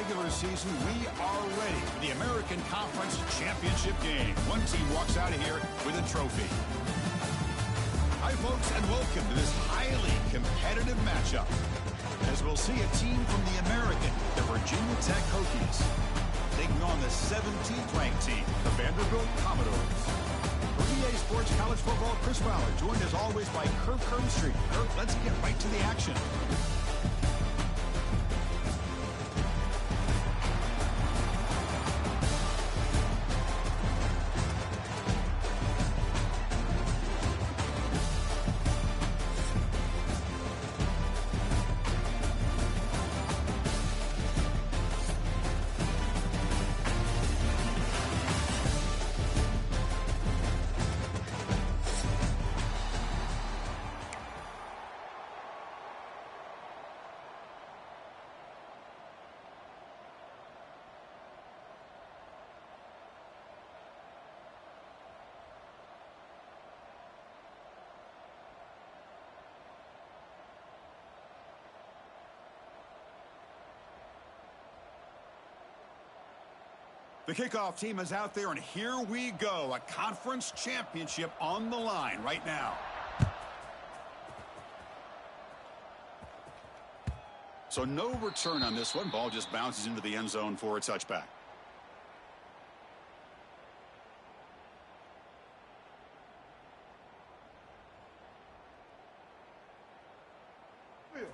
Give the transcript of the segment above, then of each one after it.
regular season, we are ready for the American Conference Championship game. One team walks out of here with a trophy. Hi, folks, and welcome to this highly competitive matchup, as we'll see a team from the American, the Virginia Tech Hokies, taking on the 17th ranked team, the Vanderbilt Commodores. For EA Sports College Football, Chris Fowler, joined as always by Kirk Street. Kirk, let's get right to the action. The kickoff team is out there, and here we go. A conference championship on the line right now. So no return on this one. Ball just bounces into the end zone for a touchback.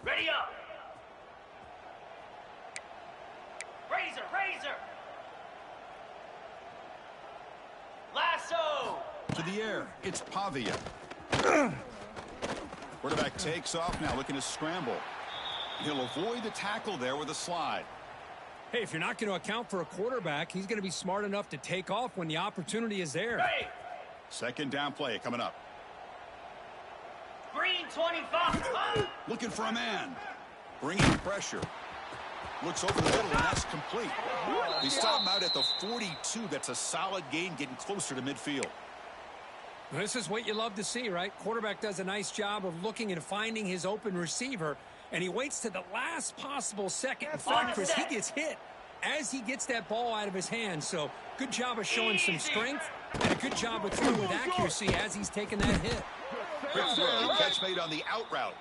Ready up. Razor. Lasso! To the air, it's Pavia. Quarterback takes off now, looking to scramble. He'll avoid the tackle there with a slide. Hey, if you're not going to account for a quarterback, he's going to be smart enough to take off when the opportunity is there. Hey! Second down play coming up. Green 25. Looking for a man. Bringing pressure. Looks over the middle, and that's complete. They stop him out at the 42. That's a solid gain, getting closer to midfield. This is what you love to see, right? Quarterback does a nice job of looking and finding his open receiver, and he waits to the last possible second. In fact, Chris, he gets hit as he gets that ball out of his hands. So good job of showing some strength, and a good job of throwing with accuracy as he's taking that hit. Quick throw, catch made on the out route.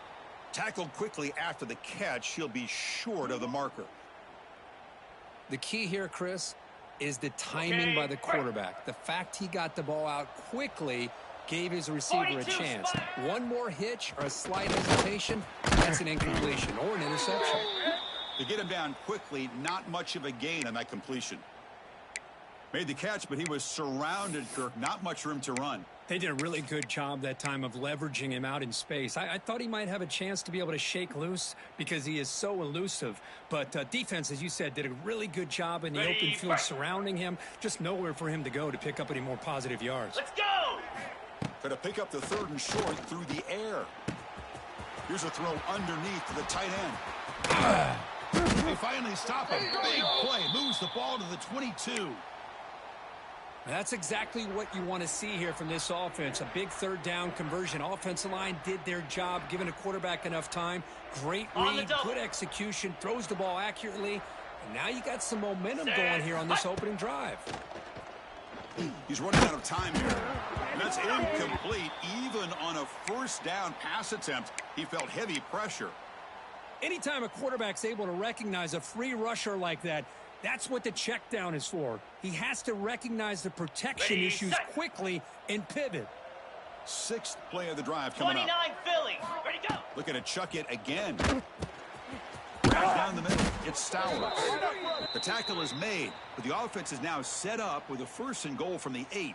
Tackled quickly after the catch. He'll be short of the marker. The key here, Chris, is the timing by the quarterback. The fact he got the ball out quickly gave his receiver a chance. One more hitch or a slight hesitation, that's an incompletion or an interception. To get him down quickly, not much of a gain on that completion. Made the catch, but he was surrounded, Kirk. Not much room to run. They did a really good job that time of leveraging him out in space. I thought he might have a chance to be able to shake loose because he is so elusive. But defense, as you said, did a really good job in the open field surrounding him. Just nowhere for him to go to pick up any more positive yards. Let's go! Try to pick up the third and short through the air. Here's a throw underneath to the tight end. They finally stop a big play. Moves the ball to the 22. That's exactly what you want to see here from this offense. A big third down conversion. Offensive line did their job, giving a quarterback enough time. Great read, good execution, throws the ball accurately. And now you got some momentum going here on this opening drive. He's running out of time here. And that's incomplete. Even on a first down pass attempt, he felt heavy pressure. Anytime a quarterback's able to recognize a free rusher like that, that's what the check down is for. He has to recognize the protection issues quickly and pivot. Sixth play of the drive coming 29 up. Philly. Ready, go. Looking to chuck it again. Right down the middle. It's Stowers. The tackle is made, but the offense is now set up with a first and goal from the 8.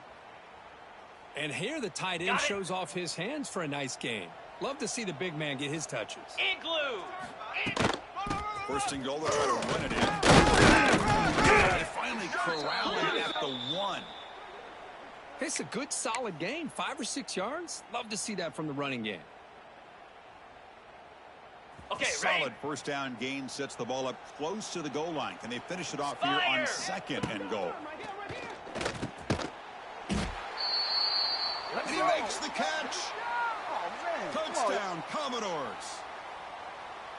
And here the tight end shows off his hands for a nice gain. Love to see the big man get his touches. Igloo. First and goal, they'll try to run it in. They finally corral it at the 1. It's a good, solid gain. 5 or 6 yards. Love to see that from the running game. Okay, solid first down gain sets the ball up close to the goal line. Can they finish it off here on second and goal? And he makes the catch. Touchdown, Commodores.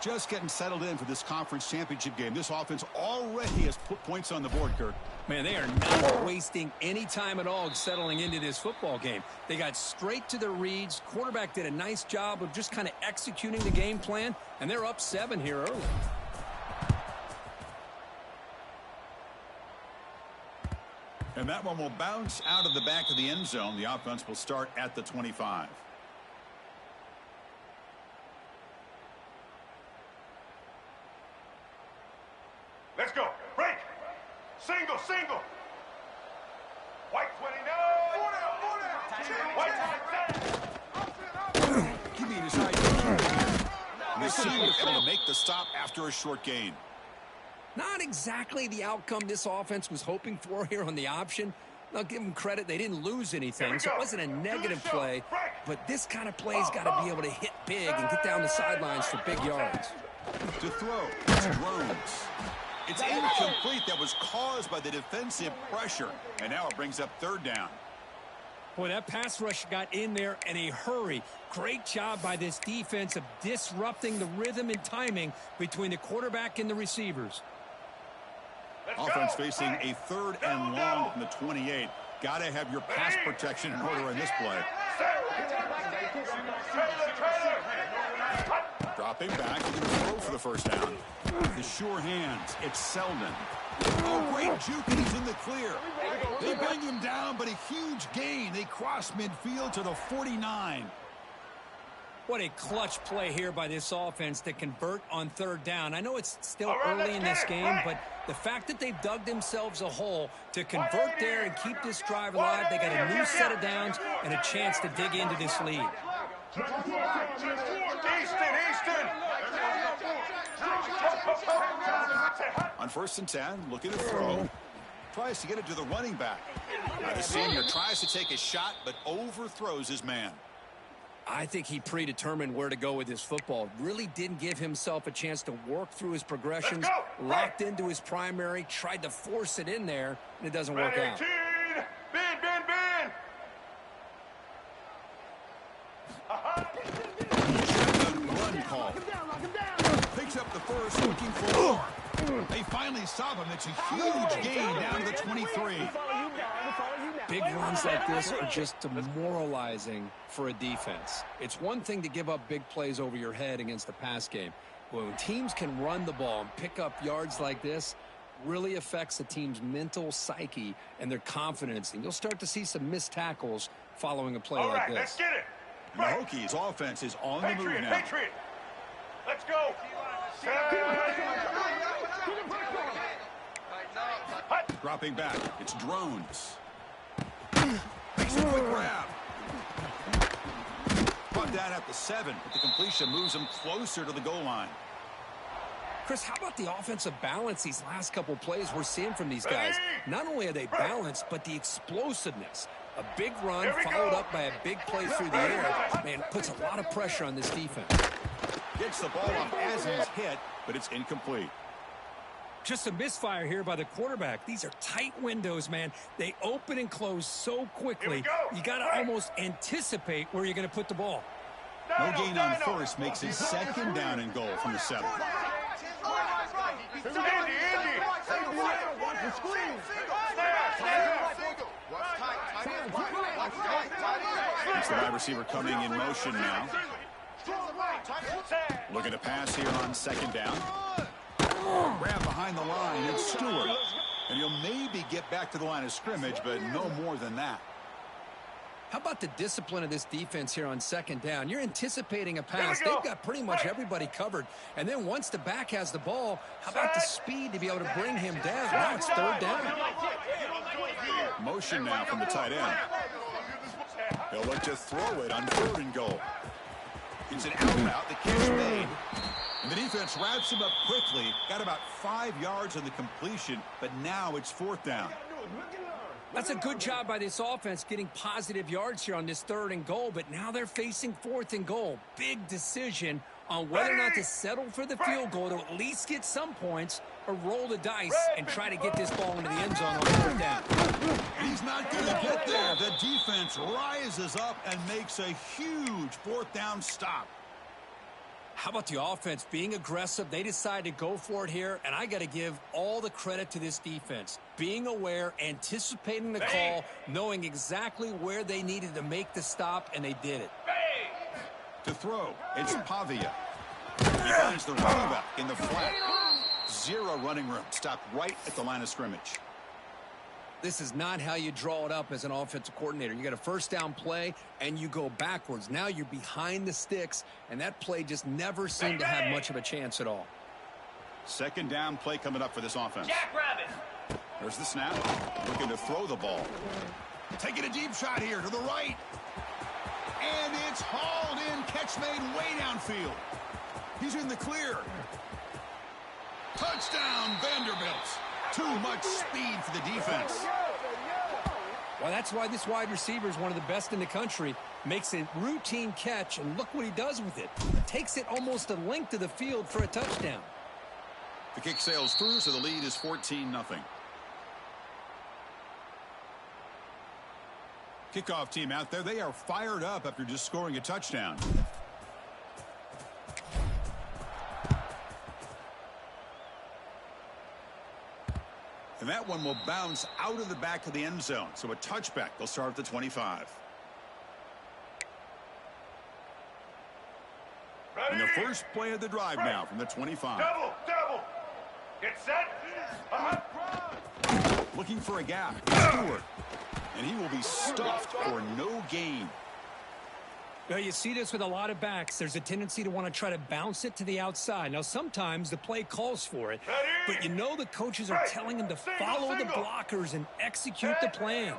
Just getting settled in for this conference championship game. This offense already has put points on the board, Kurt. Man, they are not wasting any time at all settling into this football game. They got straight to their reads. Quarterback did a nice job of just kind of executing the game plan, and they're up 7 here early. And that one will bounce out of the back of the end zone. The offense will start at the 25. Let's go. Break. Single, single. White 29. White 10. Give me his side. Receiver able to make the stop after a short gain. Not exactly the outcome this offense was hoping for here on the option. I'll give them credit. They didn't lose anything, so it wasn't a negative play. But this kind of play's got to be able to hit big and get down the sidelines for big yards. To throw, it's drones. It's incomplete. That was caused by the defensive pressure. And now it brings up 3rd down. Boy, that pass rush got in there in a hurry. Great job by this defense of disrupting the rhythm and timing between the quarterback and the receivers. Offense facing a 3rd and long from the 28. Got to have your pass protection in order in this play. Dropping back, he can throw for the 1st down. The sure hands, it's Selden. Oh, great juke, and he's in the clear. They bring him down, but a huge gain. They cross midfield to the 49. What a clutch play here by this offense to convert on 3rd down. I know it's still early in this game, but the fact that they've dug themselves a hole to convert there and keep this drive alive, they got a new set of downs and a chance to dig into this lead. Easton. On 1st and 10, looking to throw. Tries to get it to the running back. Now the senior tries to take a shot, but overthrows his man. I think he predetermined where to go with his football. Really didn't give himself a chance to work through his progressions. Locked into his primary, tried to force it in there, and it doesn't work out. Ben. Run call. Picks up the 1st, looking for more. They finally stop him. It's a huge gain down to the 23. Big runs like this are just demoralizing for a defense. It's one thing to give up big plays over your head against the pass game. But when teams can run the ball and pick up yards like this, really affects the team's mental psyche and their confidence. And you'll start to see some missed tackles following a play like this. Let's get it. The Hokies offense is on the move now. Patriot. Let's go. Dropping back, it's drones. Makes a quick grab. Brought down at the 7, but the completion moves him closer to the goal line. Chris, how about the offensive balance these last couple plays we're seeing from these guys? Not only are they balanced, but the explosiveness. A big run followed up by a big play through the air. Man, it puts a lot of pressure on this defense. Gets the ball up as he's hit, but it's incomplete. Just a misfire here by the quarterback. These are tight windows, man. They open and close so quickly. You got to almost anticipate where you're going to put the ball. No gain on 1st makes his 2nd down and goal from the 7. It's the wide receiver coming in motion now. Looking to pass here on 2nd down. Grab behind the line, it's Stewart. And he'll maybe get back to the line of scrimmage, but no more than that. How about the discipline of this defense here on 2nd down? You're anticipating a pass. They've got pretty much everybody covered. And then once the back has the ball, how about the speed to be able to bring him down? Now it's 3rd down. Motion now from the tight end. He'll look to throw it on 3rd and goal. It's an out route, the catch made. And the defense wraps him up quickly. Got about 5 yards on the completion, but now it's 4th down. That's a good job by this offense getting positive yards here on this 3rd and goal, but now they're facing 4th and goal. Big decision on whether or not to settle for the field goal to at least get some points or roll the dice and try to get this ball into the end zone on 4th down. He's not going to get there. The defense rises up and makes a huge 4th down stop. How about the offense being aggressive? They decided to go for it here, and I got to give all the credit to this defense. Being aware, anticipating the call, knowing exactly where they needed to make the stop, and they did it. To throw, it's Pavia. He finds the running back in the flat. Zero running room. Stopped right at the line of scrimmage. This is not how you draw it up as an offensive coordinator. You got a first down play, and you go backwards. Now you're behind the sticks, and that play just never seemed to have much of a chance at all. Second down play coming up for this offense. Jackrabbit. There's the snap. Looking to throw the ball. Taking a deep shot here to the right. And it's hauled in. Catch made way downfield. He's in the clear. Touchdown, Vanderbilt. Too much speed for the defense. Well, that's why this wide receiver is one of the best in the country. Makes a routine catch, and look what he does with it. Takes it almost a length of the field for a touchdown. The kick sails through, so the lead is 14-0. Kickoff team out there. They are fired up after just scoring a touchdown. And that one will bounce out of the back of the end zone. So a touchback. They'll start at the 25. Ready? And the first play of the drive now from the 25. Double. Get set. Looking for a gap. Stewart. And he will be stuffed for no gain. Well, you see this with a lot of backs. There's a tendency to want to try to bounce it to the outside. Now, sometimes the play calls for it, but you know the coaches are telling them to follow the blockers and execute the plan.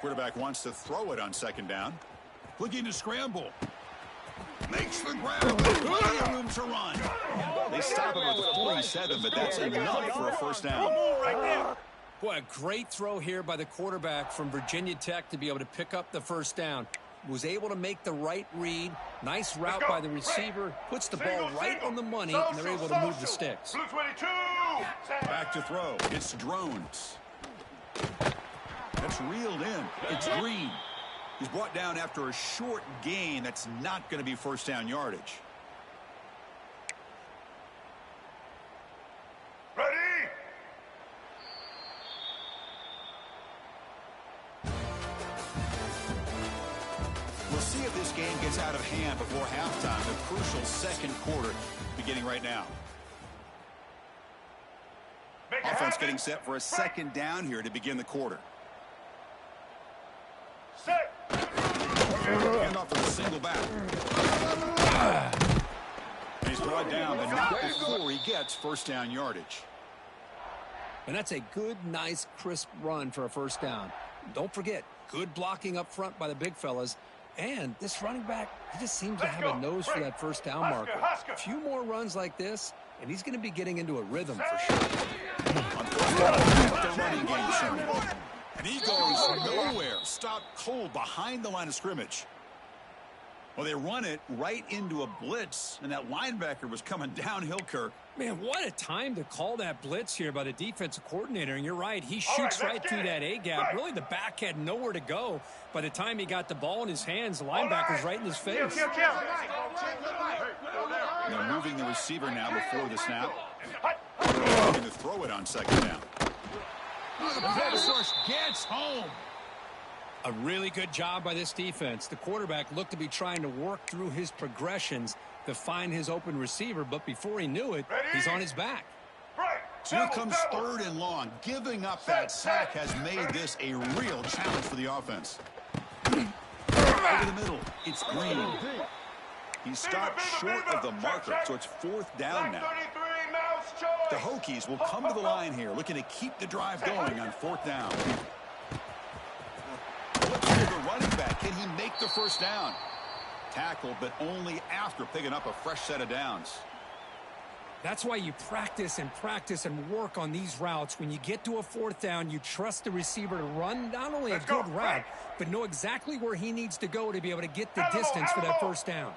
Quarterback wants to throw it on second down. Looking to scramble. Makes the grab. Plenty of room to run. They stop him at the 47, but that's enough for a first down. Boy, a great throw here by the quarterback from Virginia Tech to be able to pick up the first down. Was able to make the right read. Nice route by the receiver. Puts the ball right on the money, and they're able to move the sticks. Back to throw. It's Drones. That's reeled in. It's Green. He's brought down after a short gain. That's not going to be first down yardage. Ready? We'll see if this game gets out of hand before halftime. The crucial second quarter beginning right now. Offense getting set for a second down here to begin the quarter. Set. Hand off with a single back. And he's brought down, but not before he gets first down yardage. And that's a good, nice, crisp run for a first down. Don't forget, good blocking up front by the big fellas. And this running back, he just seems to have a nose for that first down marker. A few more runs like this, and he's going to be getting into a rhythm for sure. The running game soon. And he goes nowhere. Stopped cold behind the line of scrimmage. Well, they run it right into a blitz, and that linebacker was coming downhill, Kirk. Man, what a time to call that blitz here by the defensive coordinator. And you're right, he shoots right through that A-gap. Really, the back had nowhere to go. By the time he got the ball in his hands, the linebacker's right in his face. They're moving the receiver now before the snap. Looking to throw it on second down. The pass rush gets home. A really good job by this defense. The quarterback looked to be trying to work through his progressions to find his open receiver, but before he knew it, he's on his back. So here comes third and long. Giving up that sack has made this a real challenge for the offense. Over the middle, it's Green. He stopped short of the marker, so it's fourth down now. The Hokies will come to the line here, looking to keep the drive going on fourth down. Looks for the running back. Can he make the first down? Tackled, but only after picking up a fresh set of downs. That's why you practice and work on these routes. When you get to a fourth down, you trust the receiver to run not only a good route, but know exactly where he needs to go to be able to get the distance for that first down.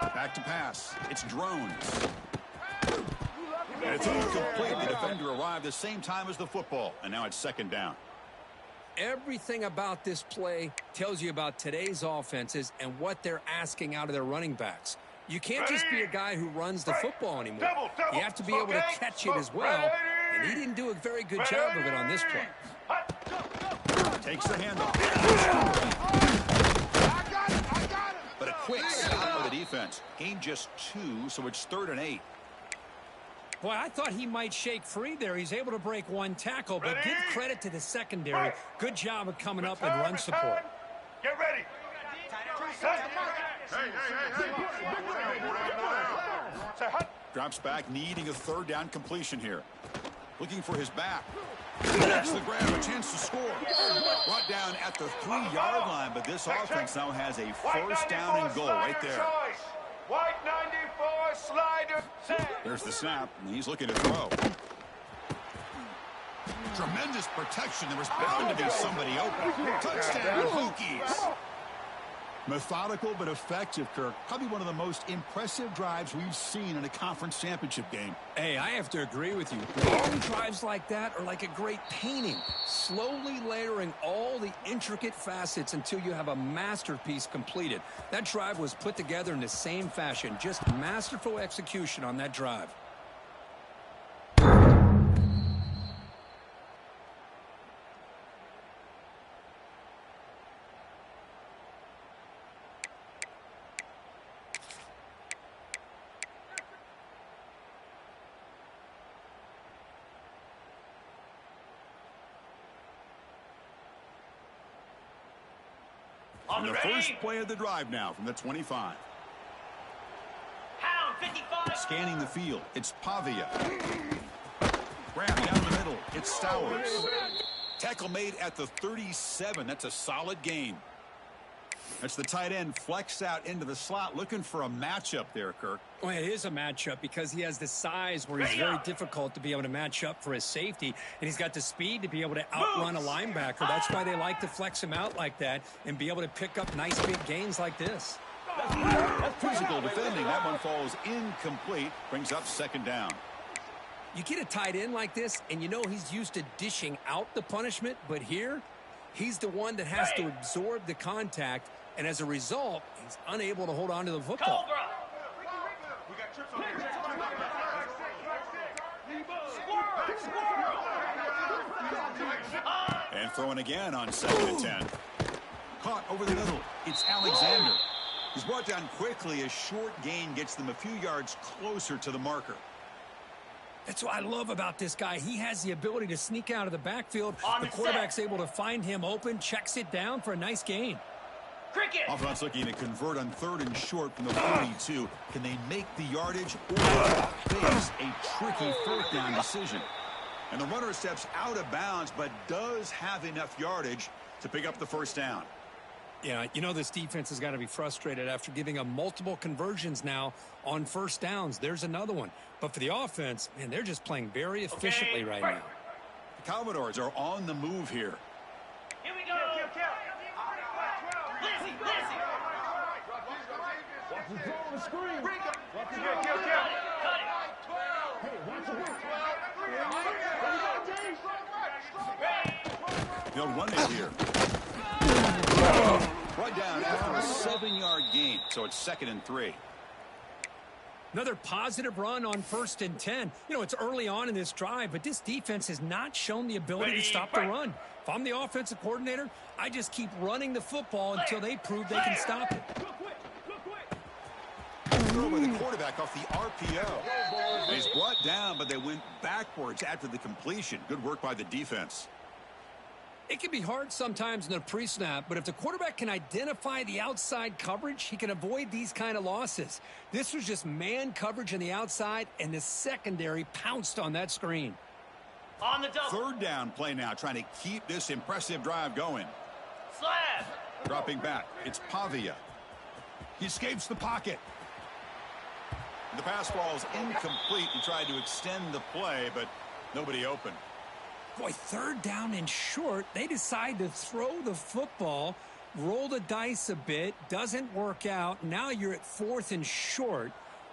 Back to pass. It's Drones. And it's incomplete. The defender arrived the same time as the football, and now it's second down. Everything about this play tells you about today's offenses and what they're asking out of their running backs. You can't just be a guy who runs the football anymore. You have to be able to catch it as well, and he didn't do a very good job of it on this play. Takes the handoff. But a quick stop by the defense. Gained just 2, so it's 3rd and 8. Boy, I thought he might shake free there. He's able to break 1 tackle, but give credit to the secondary. Good job of coming up and run support. Get ready. Drops back, needing a 3rd down completion here. Looking for his back. That's the grab, a chance to score. Brought down at the 3-yard line, but this offense now has a 1st down and goal right there. White 94 slider. There's the snap, and he's looking to throw. Tremendous protection. There was bound to be somebody open. Touchdown, Hokies. Methodical but effective, Kirk. Probably one of the most impressive drives we've seen in a conference championship game. Hey, I have to agree with you. Long drives like that are like a great painting, slowly layering all the intricate facets until you have a masterpiece completed. That drive was put together in the same fashion, just masterful execution on that drive. On the first play of the drive now from the 25. Pound 55. Scanning the field, it's Pavia. Grab down the middle, it's Stowers. Tackle made at the 37. That's a solid gain. That's the tight end flexed out into the slot, looking for a matchup there, Kirk. Well, it is a matchup because he has the size where he's very difficult to be able to match up for his safety, and he's got the speed to be able to outrun a linebacker. That's why they like to flex him out like that and be able to pick up nice big gains like this. Physical defending. That one falls incomplete. Brings up 2nd down. You get a tight end like this, and you know he's used to dishing out the punishment, but here, he's the one that has to absorb the contact, and as a result, he's unable to hold on to the football. Cobra. And throwing again on 2nd and 10. Caught over the middle. It's Alexander. He's brought down quickly. A short gain gets them a few yards closer to the marker. That's what I love about this guy. He has the ability to sneak out of the backfield. The quarterback's able to find him open, checks it down for a nice gain. Cricket. Offense looking to convert on 3rd and short from the 42. Can they make the yardage or face a tricky 4th down decision? And the runner steps out of bounds, but does have enough yardage to pick up the 1st down. Yeah, you know this defense has got to be frustrated after giving them multiple conversions now on 1st downs. There's another one. But for the offense, man, they're just playing very efficiently right now. The Commodores are on the move here. Here we go. Lizzie. They'll run it here. Brought down after a 7-yard gain, so it's 2nd and 3. Another positive run on 1st and 10. You know, it's early on in this drive, but this defense has not shown the ability to stop the run. If I'm the offensive coordinator, I just keep running the football until they prove they can stop it. Throw by the quarterback off the RPO. He's brought down, but they went backwards after the completion. Good work by the defense. It can be hard sometimes in the pre-snap, but if the quarterback can identify the outside coverage, he can avoid these kind of losses. This was just man coverage on the outside, and the secondary pounced on that screen. On the double. 3rd down play now, trying to keep this impressive drive going. Slab. Dropping back, it's Pavia. He escapes the pocket. The pass falls incomplete. He tried to extend the play, but nobody open. Boy, 3rd down and short. They decide to throw the football, roll the dice a bit, doesn't work out. Now you're at 4th and short.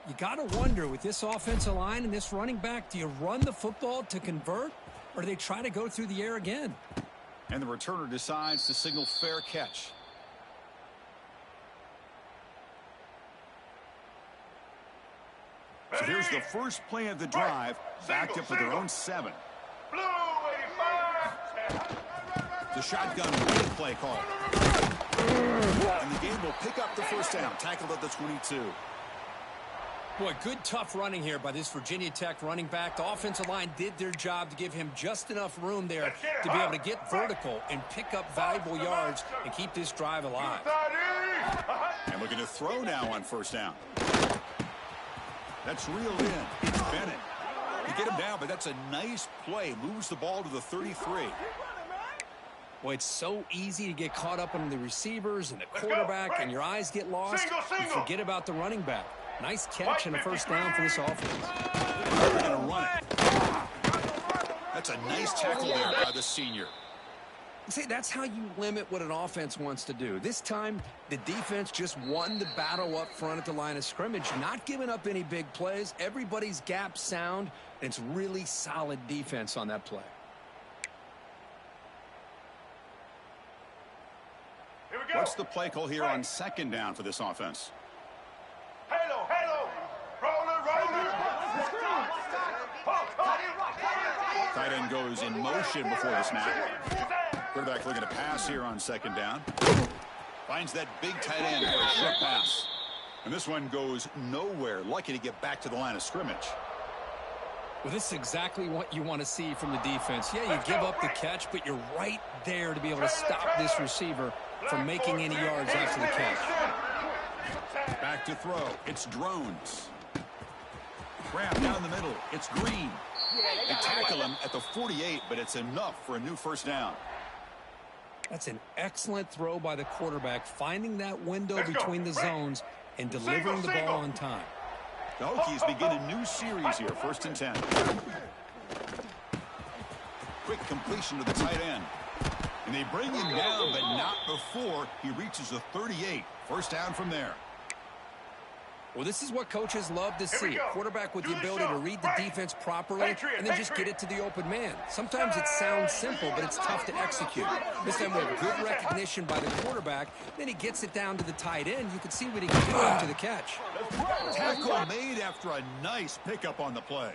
You got to wonder, with this offensive line and this running back, do you run the football to convert, or do they try to go through the air again? And the returner decides to signal fair catch. So here's the first play of the drive, backed up with their own 7. Blue 85. The shotgun play call. And the game will pick up the first down, tackled at the 22. Boy, good tough running here by this Virginia Tech running back. The offensive line did their job to give him just enough room there to be able to get vertical and pick up valuable yards and keep this drive alive. And looking to throw now on first down. That's reeled in. It's Bennett. You get him down, but that's a nice play. Moves the ball to the 33. Well, it's so easy to get caught up on the receivers and the quarterback, and your eyes get lost. You forget about the running back. Nice catch and a first down for this offense. They're going to run it. That's a nice tackle there by the senior. See, that's how you limit what an offense wants to do. This time, the defense just won the battle up front at the line of scrimmage, not giving up any big plays. Everybody's gap sound, and it's really solid defense on that play. What's the play call here on second down for this offense? Halo, halo. Roller. Tight end goes in motion before the snap. Quarterback looking to pass here on second down. Finds that big tight end for a short pass. And this one goes nowhere. Lucky to get back to the line of scrimmage. Well, this is exactly what you want to see from the defense. Yeah, you give up the catch, but you're right there to be able to stop this receiver from making any yards after the catch. Back to throw. It's Drones. Grab down the middle. It's Green. They tackle him at the 48, but it's enough for a new first down. That's an excellent throw by the quarterback, finding that window between the zones and delivering the ball on time. The Hokies begin a new series here, 1st and 10. Quick completion to the tight end. And they bring him down, but not before he reaches the 38. First down from there. Well, this is what coaches love to see. A quarterback with the ability to read the defense properly and then just get it to the open man. Sometimes it sounds simple, but it's tough to execute. This time with good recognition by the quarterback, then he gets it down to the tight end. You can see what he can do after the catch. Tackle made after a nice pickup on the play.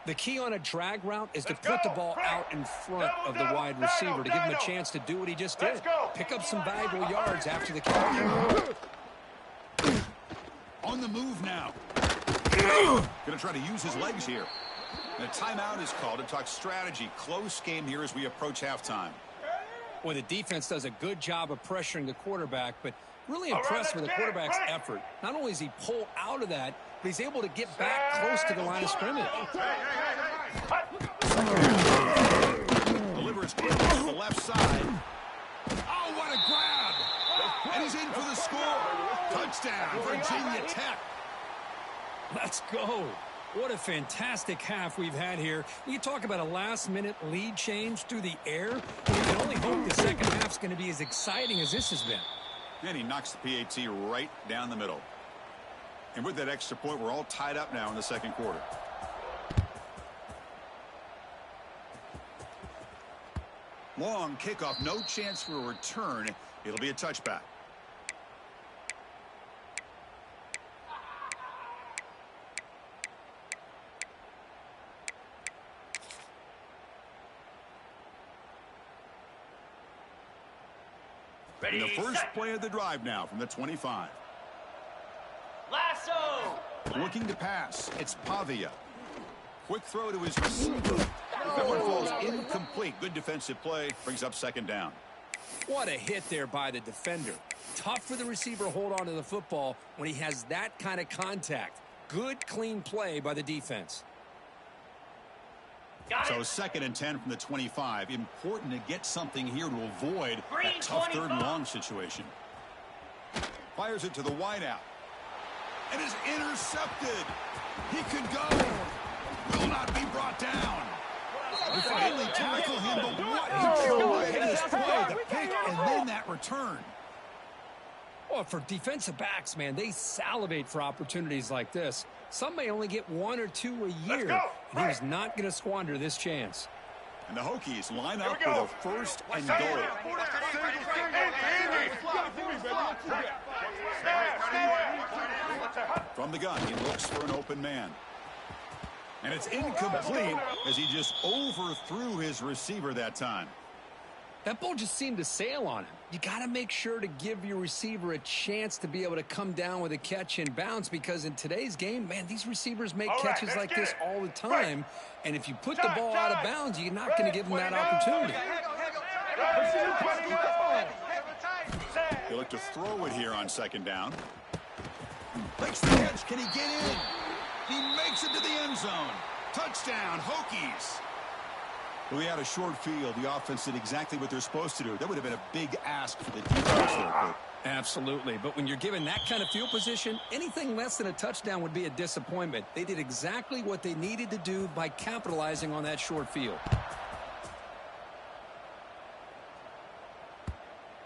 The key on a drag route is to put the ball out in front of the wide receiver to give him a chance to do what he just did. Pick up some valuable yards after the catch. On the move now. Going to try to use his legs here. And a timeout is called to talk strategy. Close game here as we approach halftime. Well, the defense does a good job of pressuring the quarterback, but really impressed with the quarterback's effort. Not only is he pulled out of that, but he's able to get back close to the line of scrimmage. Delivers quick to the left side. Oh, what a grab! And he's in for the score. Touchdown, Virginia Tech. Let's go. What a fantastic half we've had here. You talk about a last-minute lead change through the air. You can only hope the second half's going to be as exciting as this has been. And he knocks the PAT right down the middle. And with that extra point, we're all tied up now in the second quarter. Long kickoff, no chance for a return. It'll be a touchback. Ready, And the first set. play of the drive now from the 25. Lasso. Looking to pass. It's Pavia. Quick throw to his receiver. That one falls incomplete. Good defensive play. Brings up second down. What a hit there by the defender. Tough for the receiver to hold on to the football when he has that kind of contact. Good, clean play by the defense. Got So it. 2nd and 10 from the 25. Important to get something here to avoid Green that tough 25. 3rd and long situation. Fires it to the wideout. And is intercepted. He could go. Will not be brought down. They finally tackle him, but what a tremendous play. The pick and then that return. Well, for defensive backs, man, they salivate for opportunities like this. Some may only get 1 or 2 a year, and he was not going to squander this chance. And the Hokies line up with a first and goal. From the gun, he looks for an open man. And it's incomplete as he just overthrew his receiver that time. That ball just seemed to sail on him. You got to make sure to give your receiver a chance to be able to come down with a catch and bounce, because in today's game, man, these receivers make catches like this all the time. And if you put the ball out of bounds, you're not going to give them that opportunity. He'll look to throw it here on second down. Makes the catch. Can he get in? He makes it to the end zone. Touchdown, Hokies. Well, he had a short field. The offense did exactly what they're supposed to do. That would have been a big ask for the defense there. Absolutely. But when you're given that kind of field position, anything less than a touchdown would be a disappointment. They did exactly what they needed to do by capitalizing on that short field.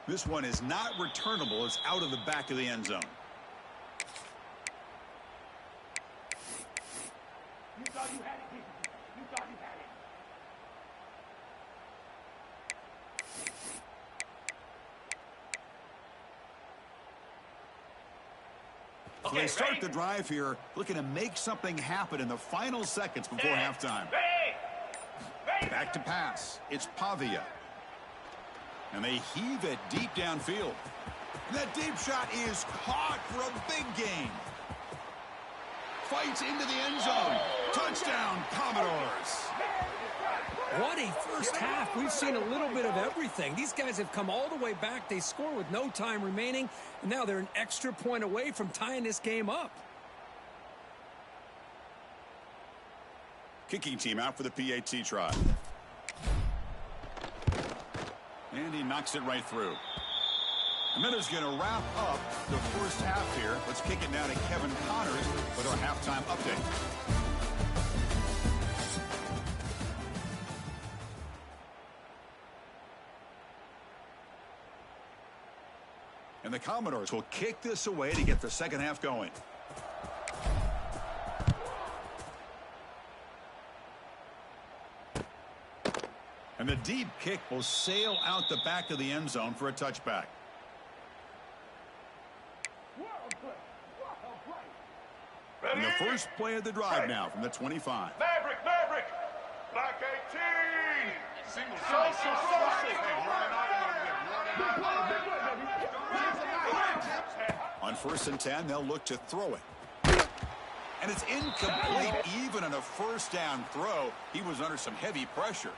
This one is not returnable. It's out of the back of the end zone. You thought you had it, didn't you? You thought you had it. So they start the drive here, looking to make something happen in the final seconds before halftime. Back to pass. It's Pavia. And they heave it deep downfield. And that deep shot is caught for a big gain. Fights into the end zone. Touchdown, Commodores. What a first half. We've seen a little bit of everything. These guys have come all the way back. They score with no time remaining, and now they're an extra point away from tying this game up. Kicking team out for the PAT try. And he knocks it right through. And that is going to wrap up the first half here. Let's kick it now to Kevin Connors with our halftime update. And the Commodores will kick this away to get the second half going. And the deep kick will sail out the back of the end zone for a touchback. And the first play of the drive now from the 25. Maverick, Black 18. Single social. On 1st and 10, they'll look to throw it. And it's incomplete. Even on a first down throw, he was under some heavy pressure.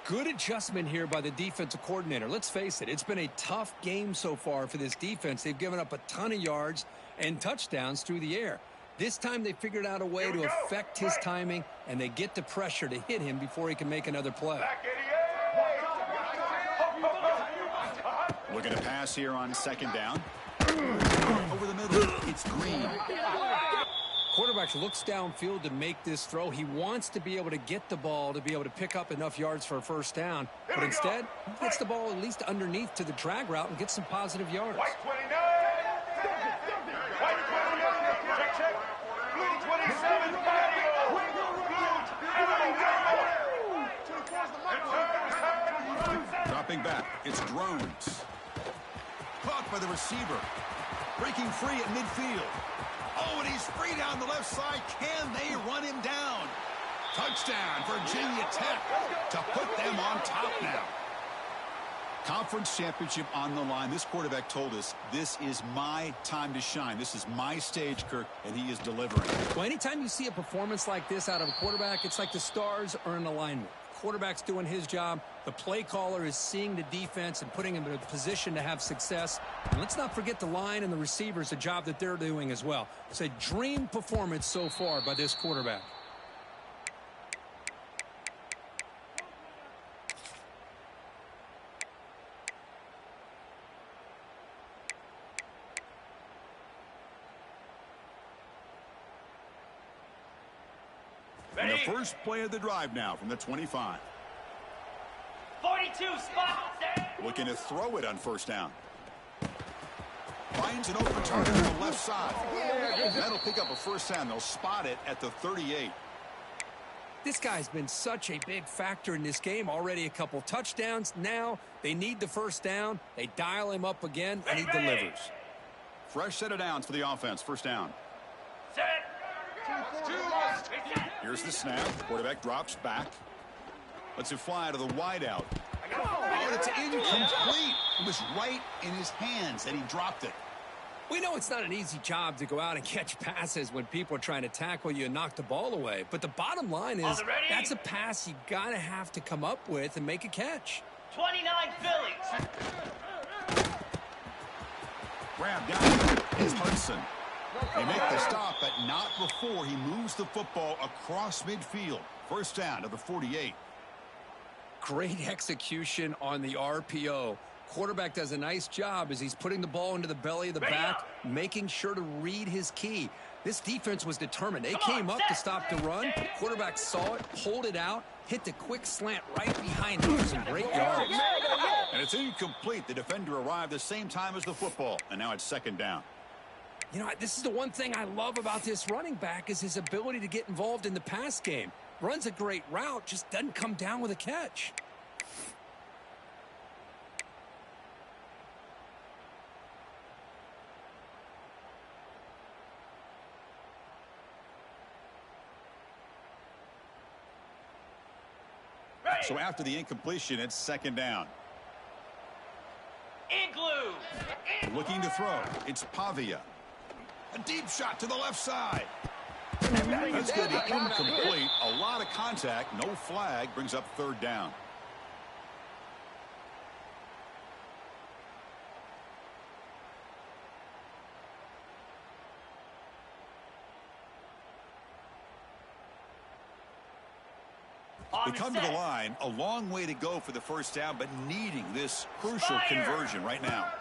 Good adjustment here by the defensive coordinator. Let's face it, it's been a tough game so far for this defense. They've given up a ton of yards and touchdowns through the air. This time they figured out a way to affect his timing, and they get the pressure to hit him before he can make another play. Looking to pass here on second down. Over the middle, it's Green. Quarterback looks downfield to make this throw. He wants to be able to get the ball to be able to pick up enough yards for a first down. But instead, he gets the ball at least underneath to the drag route and gets some positive yards. White 29. White 29. Check. Blue 27. Dropping back, it's Drones. Caught by the receiver. Breaking free at midfield. Oh, and he's free down the left side. Can they run him down? Touchdown, Virginia Tech, to put them on top now. Conference championship on the line. This quarterback told us, this is my time to shine. This is my stage, Kirk, and he is delivering. Well, anytime you see a performance like this out of a quarterback, it's like the stars are in alignment. Quarterback's doing his job. The play caller is seeing the defense and putting him in a position to have success. And let's not forget the line and the receivers, the job that they're doing as well. It's a dream performance so far by this quarterback. And the first play of the drive now from the 25. 42 spot. Looking to throw it on first down. Finds an open target on the left side. That'll pick up a first down. They'll spot it at the 38. This guy's been such a big factor in this game. Already a couple touchdowns. Now they need the first down. They dial him up again, and he delivers. Fresh set of downs for the offense. First down. Set. Here's the snap. Quarterback drops back. Lets it fly to the wideout. Oh, it's incomplete. It was right in his hands, and he dropped it. We know it's not an easy job to go out and catch passes when people are trying to tackle you and knock the ball away. But the bottom line is that's a pass you got to have to come up with and make a catch. 29 Phillies. Grab down is Hudson. They make the stop, but not before he moves the football across midfield. First down to the 48. Great execution on the RPO. Quarterback does a nice job as he's putting the ball into the belly of the back, making sure to read his key. This defense was determined. They came up to stop the run. Quarterback saw it, pulled it out, hit the quick slant right behind him for some great yards. And it's incomplete. The defender arrived the same time as the football, and now it's second down. You know, this is the one thing I love about this running back is his ability to get involved in the pass game. Runs a great route, just doesn't come down with a catch. So after the incompletion, it's second down. Igloo. Looking to throw. It's Pavia. A deep shot to the left side. That's going to be incomplete. A lot of contact. No flag. Brings up third down. They come to the line, a long way to go for the first down, but needing this crucial conversion right now.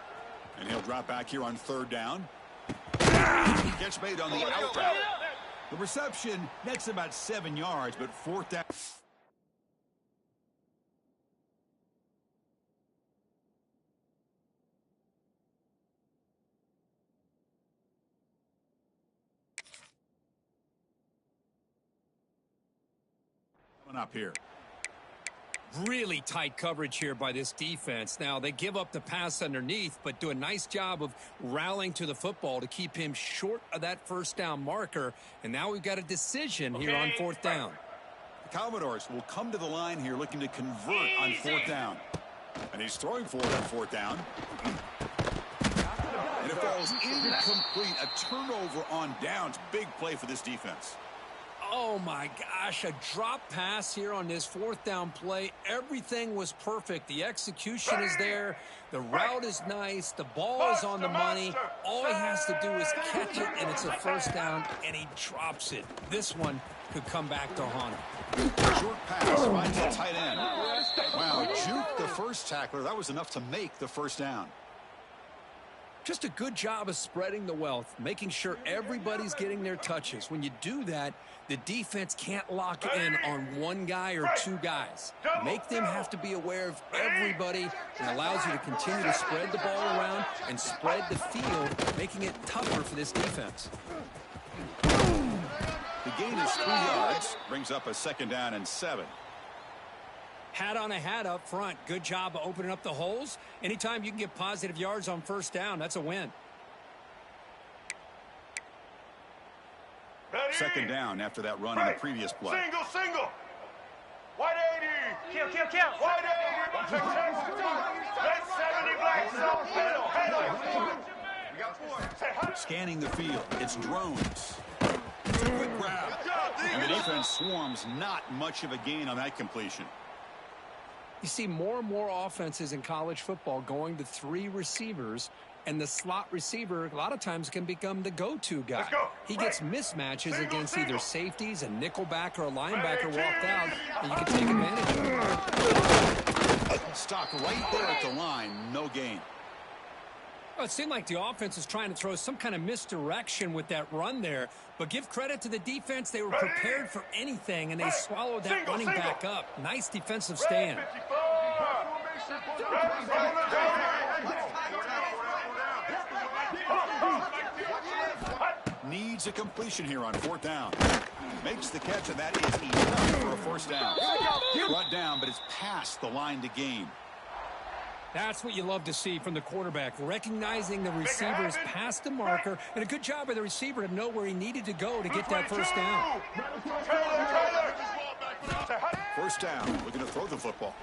And he'll drop back here on third down. Catch made on the out route. The reception nets about 7 yards, but fourth down. Up here. Really tight coverage here by this defense. Now, they give up the pass underneath, but do a nice job of rallying to the football to keep him short of that first down marker. And now we've got a decision here on fourth down. The Commodores will come to the line here looking to convert on fourth down. And he's throwing for it on fourth down. And it falls incomplete. A turnover on downs. Big play for this defense. Oh, my gosh, a drop pass here on this fourth down play. Everything was perfect. The execution is there. The route is nice. The ball is on the money. All he has to do is catch it, and it's a first down, and he drops it. This one could come back to haunt him. Short pass finds the tight end. Wow, juke the first tackler. That was enough to make the first down. Just a good job of spreading the wealth, making sure everybody's getting their touches. When you do that, the defense can't lock in on one guy or two guys. Make them have to be aware of everybody, and allows you to continue to spread the ball around and spread the field, making it tougher for this defense. The gain is 3 yards, brings up a second down and 7. Hat on a hat up front. Good job of opening up the holes. Anytime you can get positive yards on first down, that's a win. Ready? Second down after that run in the previous play. Single. White 80. Kill. White 80. Check. Red 70, black zone. Hello. Scanning the field. It's drones. It's a quick grab. And the defense swarms. Not much of a gain on that completion. You see more and more offenses in college football going to 3 receivers, and the slot receiver a lot of times can become the go-to guy. He gets mismatches against either safeties, a nickelback, or a linebacker walked out, and you can take advantage of it. Stopped right there at the line. No gain. Well, it seemed like the offense was trying to throw some kind of misdirection with that run there. But give credit to the defense. They were prepared for anything, and they swallowed that running back up. Nice defensive stand. Needs a completion here on fourth down. Makes the catch, and that is enough for a first down. Brought down, but it's past the line to gain. That's what you love to see from the quarterback, recognizing the receiver is past the marker, and a good job by the receiver to know where he needed to go to get that first down. First down, looking to throw the football.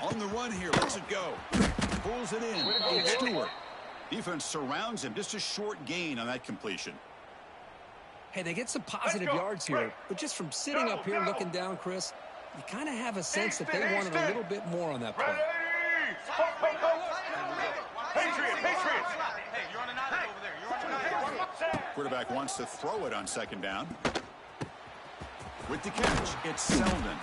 On the run here, lets it go. Pulls it in. It's Stewart. Defense surrounds him. Just a short gain on that completion. Hey, they get some positive yards here, but just from sitting up here looking down, Chris, you kind of have a sense that they wanted a little bit more on that play. Patriots! Hey, you're on an island over there. You're on an island. Quarterback wants to throw it on second down. With the catch, it's Selden.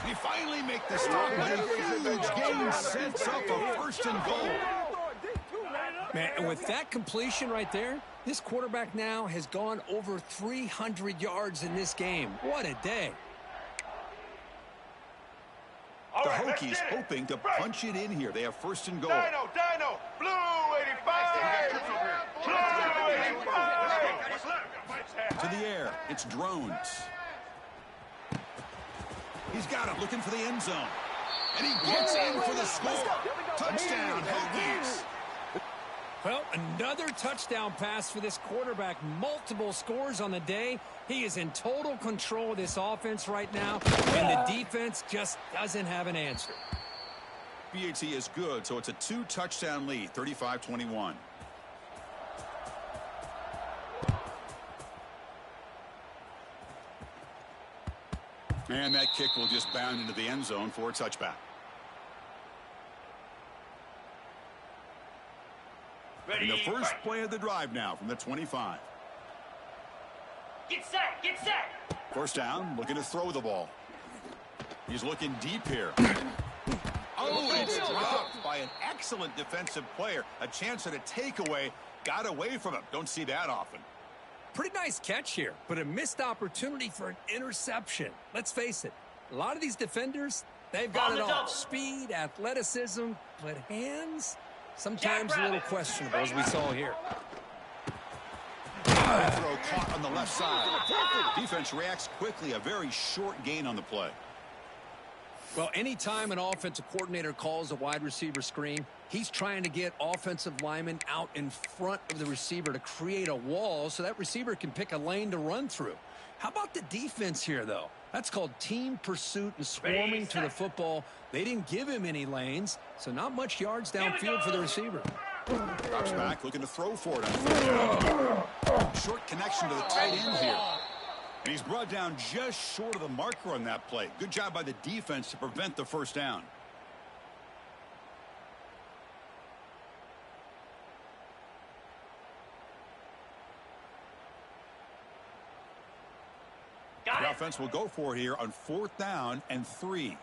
They finally make the stop, but a huge gain sets up a first and goal. Man, and with that completion right there, this quarterback now has gone over 300 yards in this game. What a day. The Hokies hoping to punch it in here. They have first and goal. Dino, blue 85. Blue 85. To the air, it's Drones. He's got it, looking for the end zone. And he gets in for the score. Touchdown, Hokies. Well, another touchdown pass for this quarterback. Multiple scores on the day. He is in total control of this offense right now, and the defense just doesn't have an answer. BAT is good, so it's a 2-touchdown lead, 35-21. And that kick will just bound into the end zone for a touchback. In the first play of the drive now from the 25. Get set, get set. First down, looking to throw the ball. He's looking deep here. Oh, it's dropped by an excellent defensive player. A chance at a takeaway. Got away from him. Don't see that often. Pretty nice catch here, but a missed opportunity for an interception. Let's face it, a lot of these defenders, they've got it all. Speed, athleticism, but hands, sometimes a little questionable, as we saw here. Throw caught on the left side. Defense reacts quickly. A very short gain on the play. Well, anytime an offensive coordinator calls a wide receiver screen, he's trying to get offensive linemen out in front of the receiver to create a wall so that receiver can pick a lane to run through. How about the defense here, though? That's called team pursuit and swarming to the football. They didn't give him any lanes, so not much yards downfield for the receiver. Drops back, looking to throw for it. Short connection to the tight end here. And he's brought down just short of the marker on that play. Good job by the defense to prevent the first down. The offense will go for it here on 4th down and 3.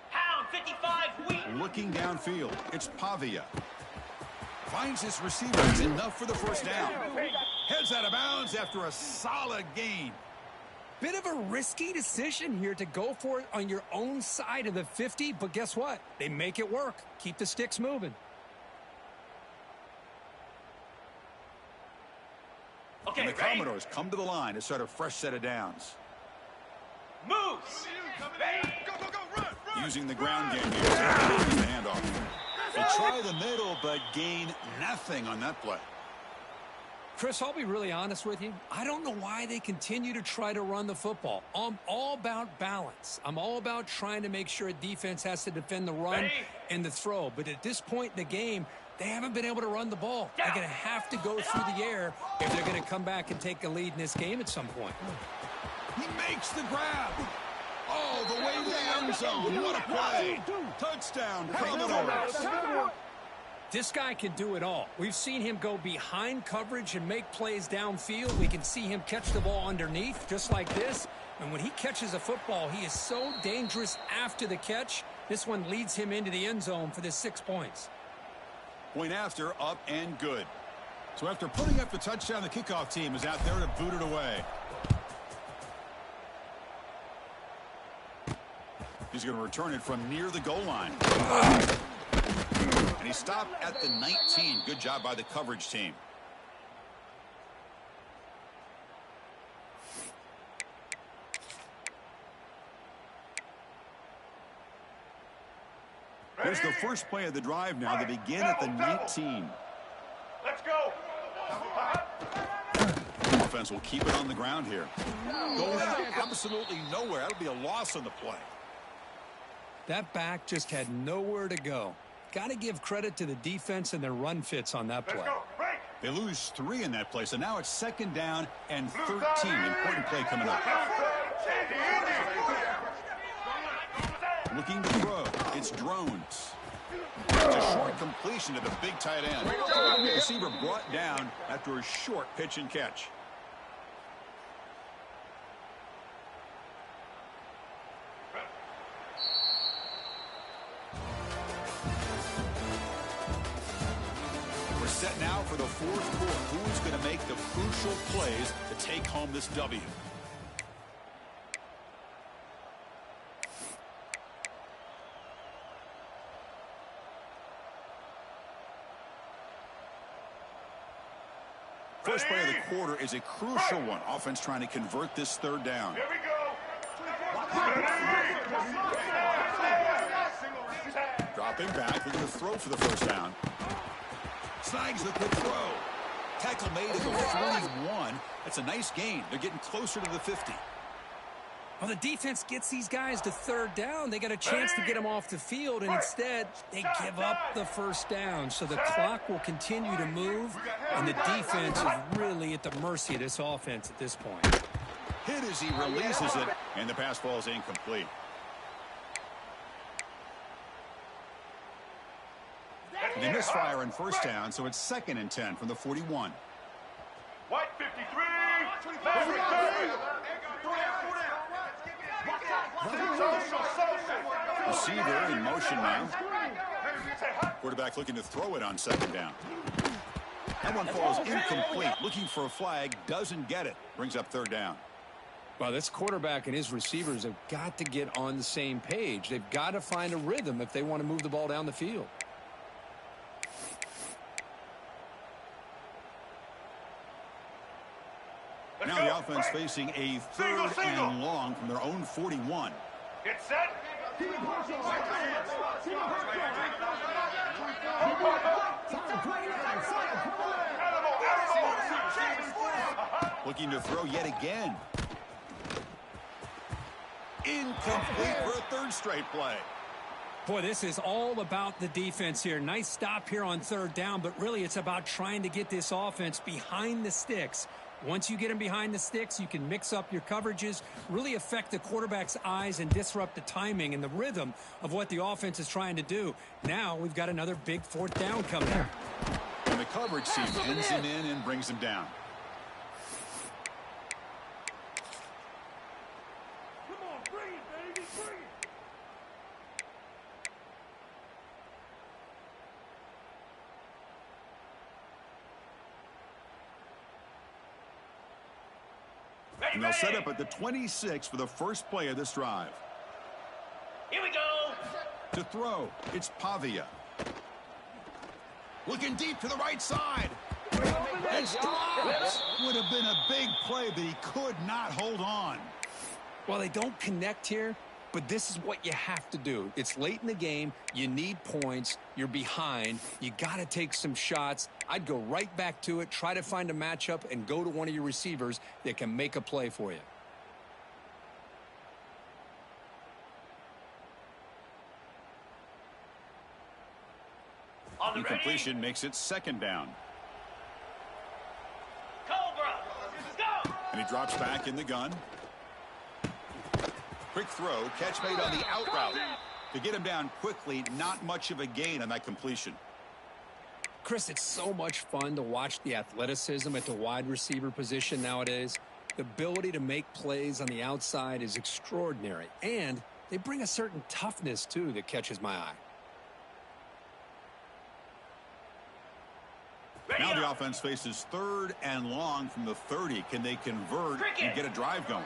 Pound 55 wheat. Looking downfield, it's Pavia. Finds his receiver. It's enough for the first down. Heads out of bounds after a solid gain. Bit of a risky decision here to go for it on your own side of the 50, but guess what? They make it work. Keep the sticks moving. Okay, And the ready? Commodores come to the line to start a fresh set of downs. Moves. Using the ground game here. The handoff. They try the middle, but gain nothing on that play. Chris, I'll be really honest with you. I don't know why they continue to try to run the football. I'm all about balance. I'm all about trying to make sure a defense has to defend the run and the throw. But at this point in the game, they haven't been able to run the ball. They're going to have to go through the air if they're going to come back and take a lead in this game at some point. He makes the grab. Oh, the way to the end zone. What a play. Touchdown, Commodores. This guy can do it all. We've seen him go behind coverage and make plays downfield. We can see him catch the ball underneath, just like this. And when he catches a football, he is so dangerous after the catch. This one leads him into the end zone for the 6 points. Point after, up and good. So after putting up the touchdown, the kickoff team is out there to boot it away. He's going to return it from near the goal line. And he stopped at the 19. Good job by the coverage team. Here's the first play of the drive now. They begin at the 19. Let's go. Offense will keep it on the ground here. Goes absolutely nowhere. That'll be a loss on the play. That back just had nowhere to go. Got to give credit to the defense and their run fits on that play. Let's go. Break. They lose 3 in that play, so now it's 2nd down and 13. Important play coming up. Looking to throw. It's Drones. It's a short completion to the big tight end. The receiver brought down after a short pitch and catch. We're set now for the 4th quarter. Who's going to make the crucial plays to take home this W? First play of the quarter is a crucial one. Offense trying to convert this 3rd down. Here we go. Dropping back, looking to throw for the 1st down. Snags the quick throw. Tackle made at the 41. That's a nice gain. They're getting closer to the 50. Well, the defense gets these guys to 3rd down. They got a chance to get them off the field, and instead they give up the 1st down. So the clock will continue to move, and the defense is really at the mercy of this offense at this point. Hit as he releases it, and the pass ball is incomplete. They misfire on 1st down, so it's 2nd and 10 from the 41. White 53. Maverick 30. Receiver in motion now. Quarterback looking to throw it on 2nd down. That one falls incomplete. Looking for a flag. Doesn't get it. Brings up 3rd down. Well, this quarterback and his receivers have got to get on the same page. They've got to find a rhythm if they want to move the ball down the field. Now the offense facing a 3rd and long from their own 41. Get set. Looking to throw yet again. Incomplete for a 3rd straight play. Boy, this is all about the defense here. Nice stop here on 3rd down, but really it's about trying to get this offense behind the sticks. Once you get them behind the sticks, you can mix up your coverages, really affect the quarterback's eyes and disrupt the timing and the rhythm of what the offense is trying to do. Now we've got another big 4th down coming up. And the coverage team pins him in and brings him down. Come on, bring it, baby, bring it. And they'll set up at the 26 for the first play of this drive. Here we go. To throw, it's Pavia. Looking deep to the right side. It's dropped. Would have been a big play, but he could not hold on. Well, they don't connect here, but this is what you have to do. It's late in the game. You need points. You're behind. You got to take some shots. I'd go right back to it, try to find a matchup, and go to one of your receivers that can make a play for you. Incompletion makes it 2nd down. Cobra. Go. And he drops back in the gun. Quick throw, catch made on the out route. To get him down quickly, not much of a gain on that completion. Chris, it's so much fun to watch the athleticism at the wide receiver position nowadays. The ability to make plays on the outside is extraordinary, and they bring a certain toughness, too, that catches my eye. Now the offense faces 3rd and long from the 30. Can they convert and get a drive going?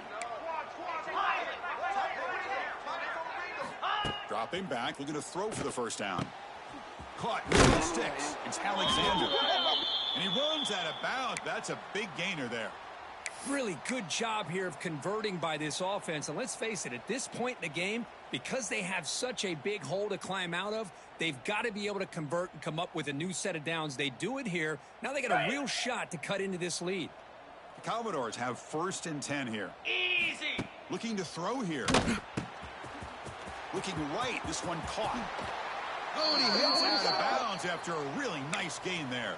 Dropping back, looking to throw for the 1st down. Caught between the sticks. It's Alexander. And he runs out of bounds. That's a big gainer there. Really good job here of converting by this offense. And let's face it, at this point in the game, because they have such a big hole to climb out of, they've got to be able to convert and come up with a new set of downs. They do it here. Now they got a real shot to cut into this lead. The Commodores have 1st and 10 here. Easy. Looking to throw here. Looking right. This one caught. Oh, and he hits out of bounds after a really nice gain there.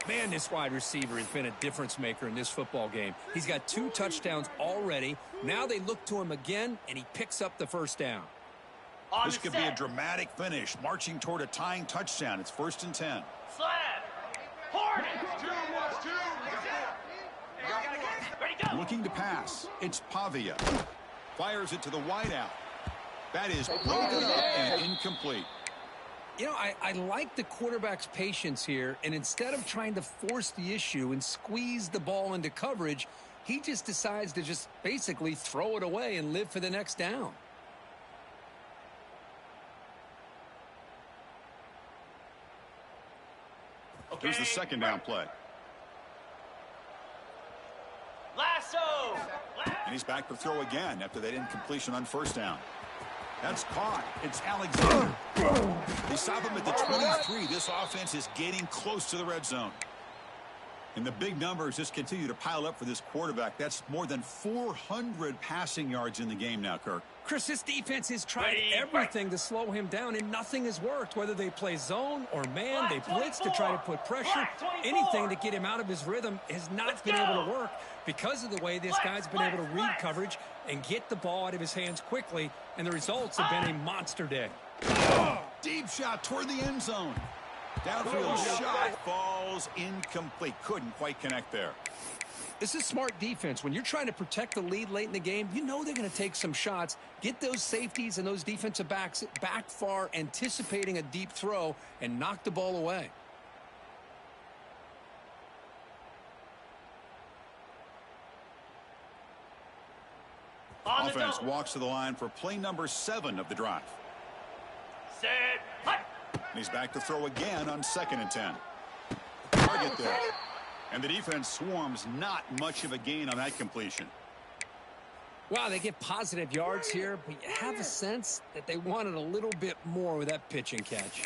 Man, this wide receiver has been a difference maker in this football game. He's got 2 touchdowns already. Now they look to him again, and he picks up the first down. This could be a dramatic finish, marching toward a tying touchdown. It's 1st and 10. Slab. Hornet. 2, 2. Ready, go. Looking to pass. It's Pavia. Fires it to the wideout. That is broken up and incomplete. You know, I like the quarterback's patience here, and instead of trying to force the issue and squeeze the ball into coverage, he just decides to just basically throw it away and live for the next down. Okay. Here's the 2nd down play. Lasso. And he's back to throw again after that incompletion on 1st down. That's caught. It's Alexander. They stop him at the 23. This offense is getting close to the red zone. And the big numbers just continue to pile up for this quarterback. That's more than 400 passing yards in the game now, Kirk. Chris, this defense has tried everything to slow him down, and nothing has worked. Whether they play zone or man, they blitz to try to put pressure. Anything to get him out of his rhythm has not been able to work because of the way this guy's been able to read coverage and get the ball out of his hands quickly, and the results have been a monster day. Oh, deep shot toward the end zone. Downfield shot falls incomplete. Couldn't quite connect there. This is smart defense. When you're trying to protect the lead late in the game, you know they're going to take some shots, get those safeties and those defensive backs back far, anticipating a deep throw, and knock the ball away. Offense walks to the line for play number 7 of the drive. Set. Hut. And he's back to throw again on 2nd and 10. Target there. And the defense swarms, not much of a gain on that completion. Wow, they get positive yards here, but you have a sense that they wanted a little bit more with that pitch and catch.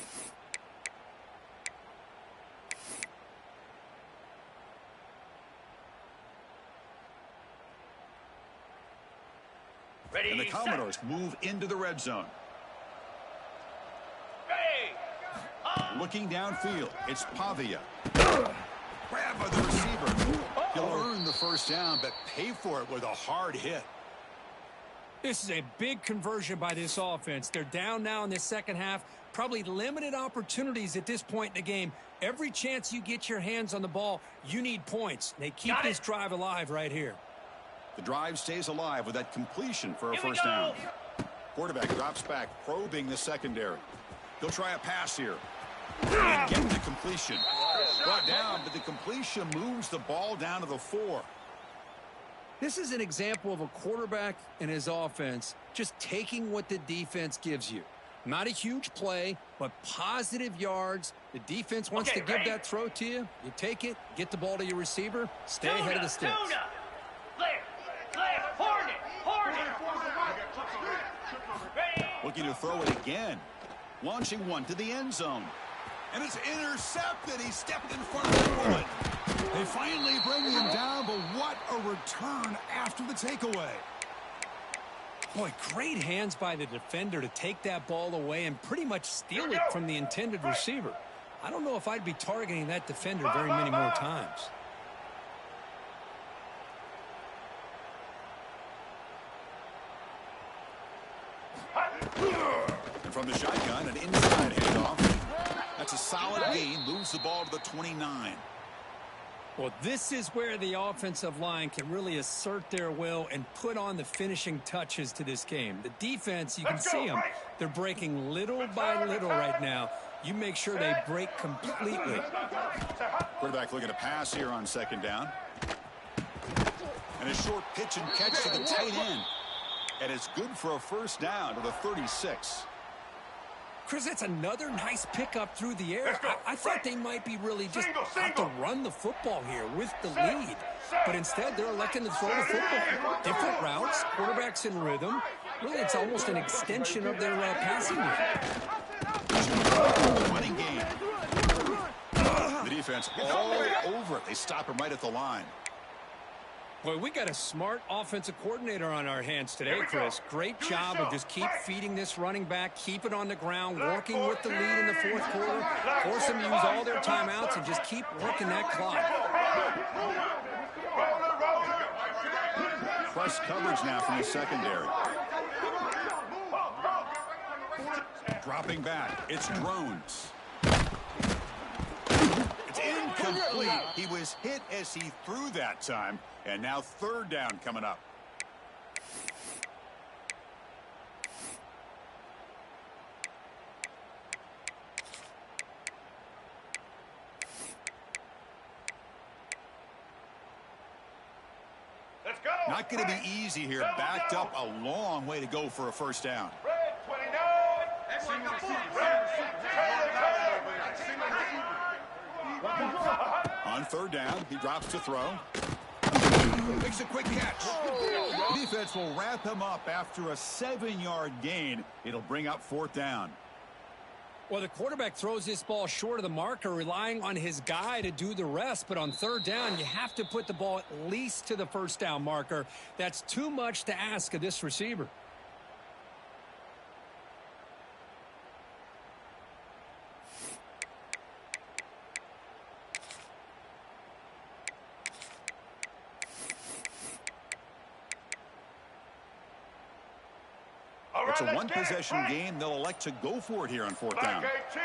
Ready, And the Commodores move into the red zone. Looking downfield, it's Pavia. Grab by the receiver. He'll earn the 1st down, but pay for it with a hard hit. This is a big conversion by this offense. They're down now in the second half. Probably limited opportunities at this point in the game. Every chance you get your hands on the ball, you need points. They keep this drive alive right here. The drive stays alive with that completion for a 1st down. Quarterback drops back, probing the secondary. He'll try a pass here. And get the completion. Brought down, but the completion moves the ball down to the 4. This is an example of a quarterback and his offense just taking what the defense gives you. Not a huge play, but positive yards. The defense wants to give that throw to you. You take it, get the ball to your receiver, stay ahead of the sticks. Looking to throw it again. Launching one to the end zone. And it's intercepted. He stepped in front of the bullet. They finally bring him down, but what a return after the takeaway. Boy, great hands by the defender to take that ball away and pretty much steal it from the intended receiver. I don't know if I'd be targeting that defender very many more times. And from the shotgun, an inside handoff. That's a solid gain. Moves the ball to the 29. Well, this is where the offensive line can really assert their will and put on the finishing touches to this game. The defense, you can see them. They're breaking little by little right now. You make sure they break completely. Quarterback looking to pass here on 2nd down. And a short pitch and catch to the tight end. And it's good for a 1st down to the 36. Chris, that's another nice pickup through the air. I thought they might be really just out to run the football here with the lead. But instead, they're electing to throw the football. Different routes, quarterbacks in rhythm. Really, it's almost an extension of their passing game. Running game. The defense all over it. They stop him right at the line. Boy, we got a smart offensive coordinator on our hands today, Chris. Great job of just keep feeding this running back, keep it on the ground, working with the lead in the fourth quarter, force them to use all their timeouts, and just keep working that clock. Press coverage now from the secondary. Dropping back, it's drones. It's incomplete. He was hit as he threw that time, and now third down coming up. Let's go. Not going to be easy here. Backed up a long way to go for a first down. Red 29. On third down, he drops to throw. Makes a quick catch. The defense will wrap him up after a 7-yard gain. It'll bring up fourth down. Well, the quarterback throws this ball short of the marker, relying on his guy to do the rest. But on third down, you have to put the ball at least to the first down marker. That's too much to ask of this receiver. It's a one-possession game. They'll elect to go for it here on fourth down. Black 18.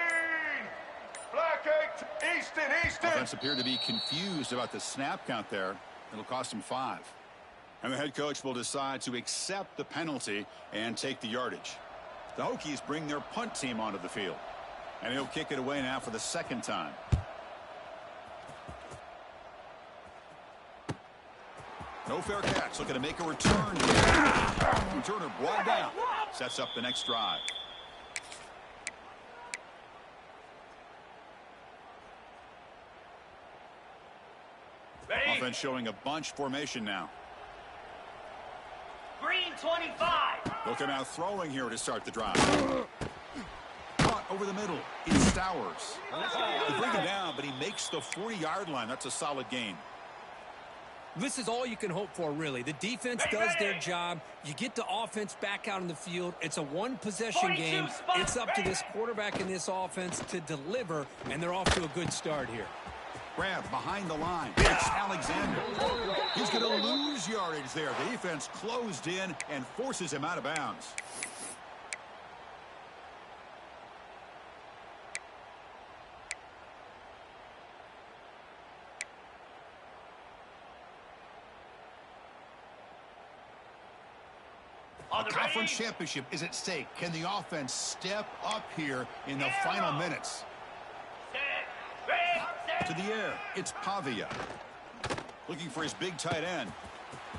Black 18. Easton. Offense appeared to be confused about the snap count there. It'll cost him 5. And the head coach will decide to accept the penalty and take the yardage. The Hokies bring their punt team onto the field. And he'll kick it away now for the second time. No fair catch. Looking to make a return here. Returner brought down. Sets up the next drive. Ready? Offense showing a bunch formation now. Green 25. Looking out throwing here to start the drive. Caught over the middle. It's Stowers. They bring him down, but he makes the 40-yard line. That's a solid gain. This is all you can hope for, really. The defense does their job. You get the offense back out in the field. It's a one-possession game. It's up to this quarterback and this offense to deliver, and they're off to a good start here. Grab behind the line. It's Alexander. He's going to lose yardage there. The defense closed in and forces him out of bounds. A conference championship is at stake. Can the offense step up here in the final minutes? To the air, it's Pavia. Looking for his big tight end.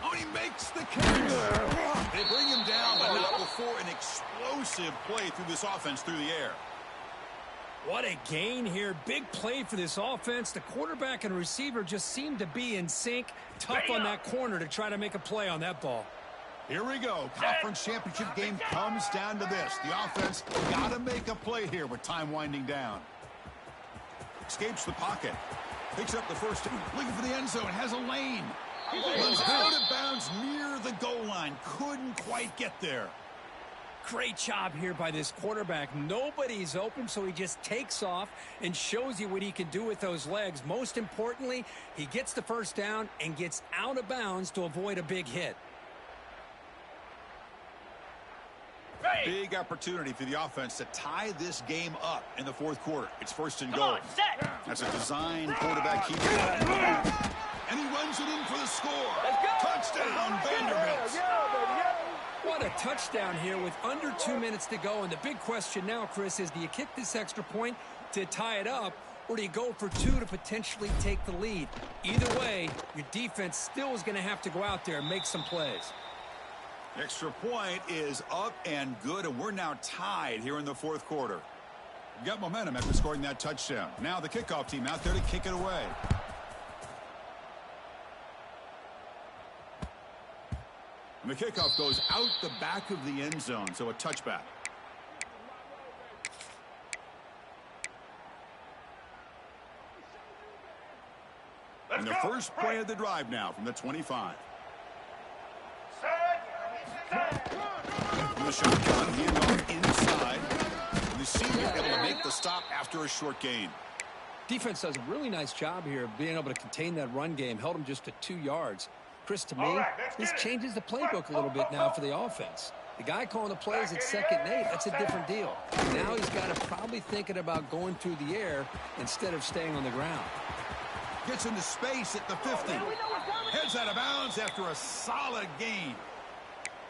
Oh, and he makes the catch. They bring him down, but not before an explosive play through this offense through the air. What a gain here. Big play for this offense. The quarterback and receiver just seem to be in sync. Tough on that corner to try to make a play on that ball. Here we go. Conference championship game comes down to this. The offense got to make a play here with time winding down. Escapes the pocket. Picks up the first. Looking for the end zone. Has a lane. Runs out of bounds near the goal line. Couldn't quite get there. Great job here by this quarterback. Nobody's open, so he just takes off and shows you what he can do with those legs. Most importantly, he gets the first down and gets out of bounds to avoid a big hit. Big opportunity for the offense to tie this game up in the fourth quarter. It's first and goal. That's a design quarterback keeper. And he runs it in for the score. Touchdown, Vanderbilt. What a touchdown here with under 2 minutes to go. And the big question now, Chris, is do you kick this extra point to tie it up, or do you go for 2 to potentially take the lead? Either way, your defense still is going to have to go out there and make some plays. Extra point is up and good, and we're now tied here in the fourth quarter. Got momentum after scoring that touchdown. Now the kickoff team out there to kick it away. And the kickoff goes out the back of the end zone, so a touchback. And the first play of the drive now from the 25. From the shotgun, handoff inside. The senior able to make the stop after a short gain. Defense does a really nice job here of being able to contain that run game. Held him just to 2 yards. Chris, to me, this changes the playbook a little bit now for the offense. The guy calling the plays at 2nd and 8, that's a different deal. Now he's got to probably thinking about going through the air instead of staying on the ground. Gets into space at the 50. Heads out of bounds after a solid gain.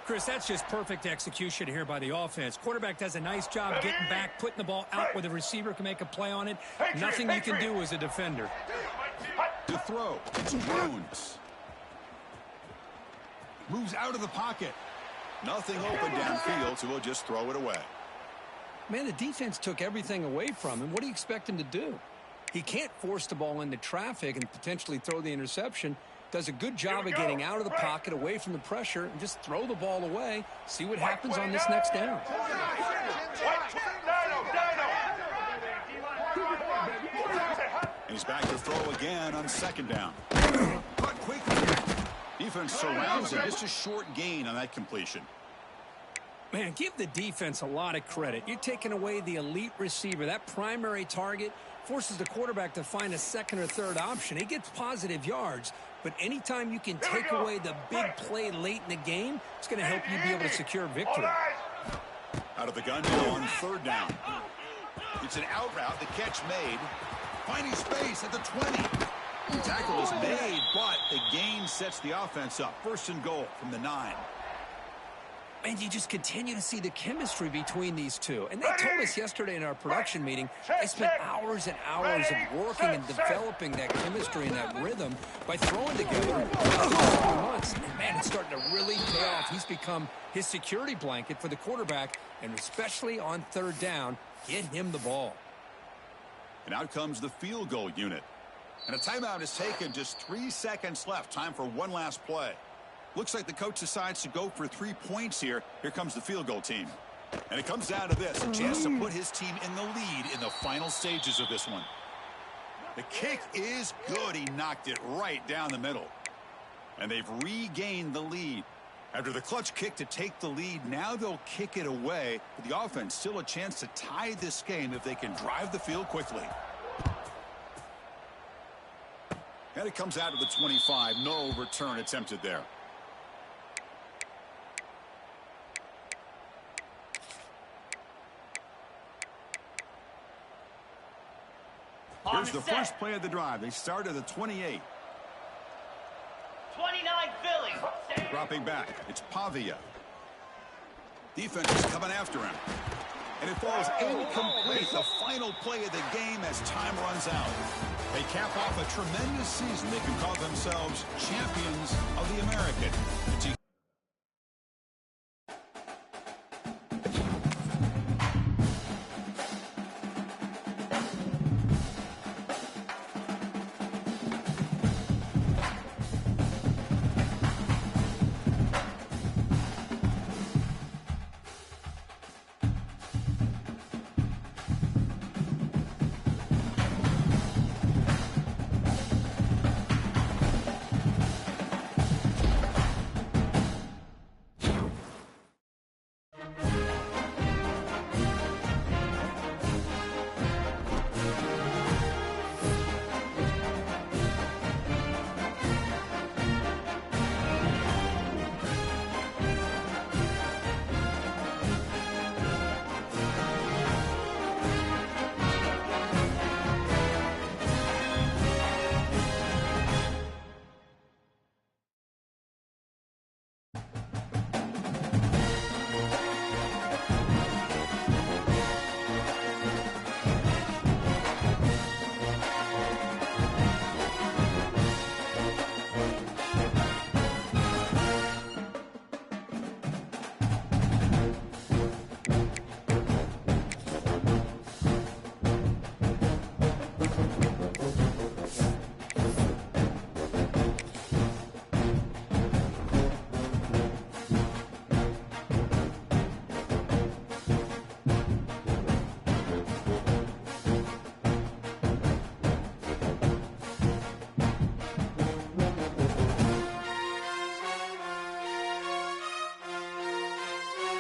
Chris, that's just perfect execution here by the offense. Quarterback does a nice job getting back, putting the ball out where the receiver can make a play on it. Nothing you can do as a defender. To throw, it's Jones. Moves out of the pocket. Nothing open downfield, so he'll just throw it away. Man, the defense took everything away from him. What do you expect him to do? He can't force the ball into traffic and potentially throw the interception. Does a good job of getting out of the pocket, away from the pressure, and just throw the ball away. See what happens on this next down. He's back to throw again on 2nd down. Cut quickly. Defense surrounds him. Just a short gain on that completion. Man, give the defense a lot of credit. You're taking away the elite receiver. That primary target forces the quarterback to find a 2nd or 3rd option. He gets positive yards, but anytime you can take away the big play late in the game, it's going to help you be able to secure victory. Out of the gun now on 3rd down. It's an out route. The catch made. Finding space at the 20. The tackle is made, but the gain sets the offense up. 1st and goal from the 9. And you just continue to see the chemistry between these two. And they told us yesterday in our production meeting, they spent hours and hours of working and developing that chemistry and that rhythm by throwing together for months. And man, it's starting to really pay off. He's become his security blanket for the quarterback, and especially on 3rd down, get him the ball. And out comes the field goal unit. And a timeout is taken, just 3 seconds left. Time for one last play. Looks like the coach decides to go for 3 points here. Here comes the field goal team. And it comes down to this, a chance to put his team in the lead in the final stages of this one. The kick is good. He knocked it right down the middle. And they've regained the lead. After the clutch kick to take the lead, now they'll kick it away. With the offense still a chance to tie this game if they can drive the field quickly. And it comes out of the 25. No return attempted there. Here's the first play of the drive. They start at the 28. 29 Philly. Dropping back. It's Pavia. Defense is coming after him. And it falls incomplete. The final play of the game as time runs out. They cap off a tremendous season. They can call themselves champions of the American.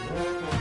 you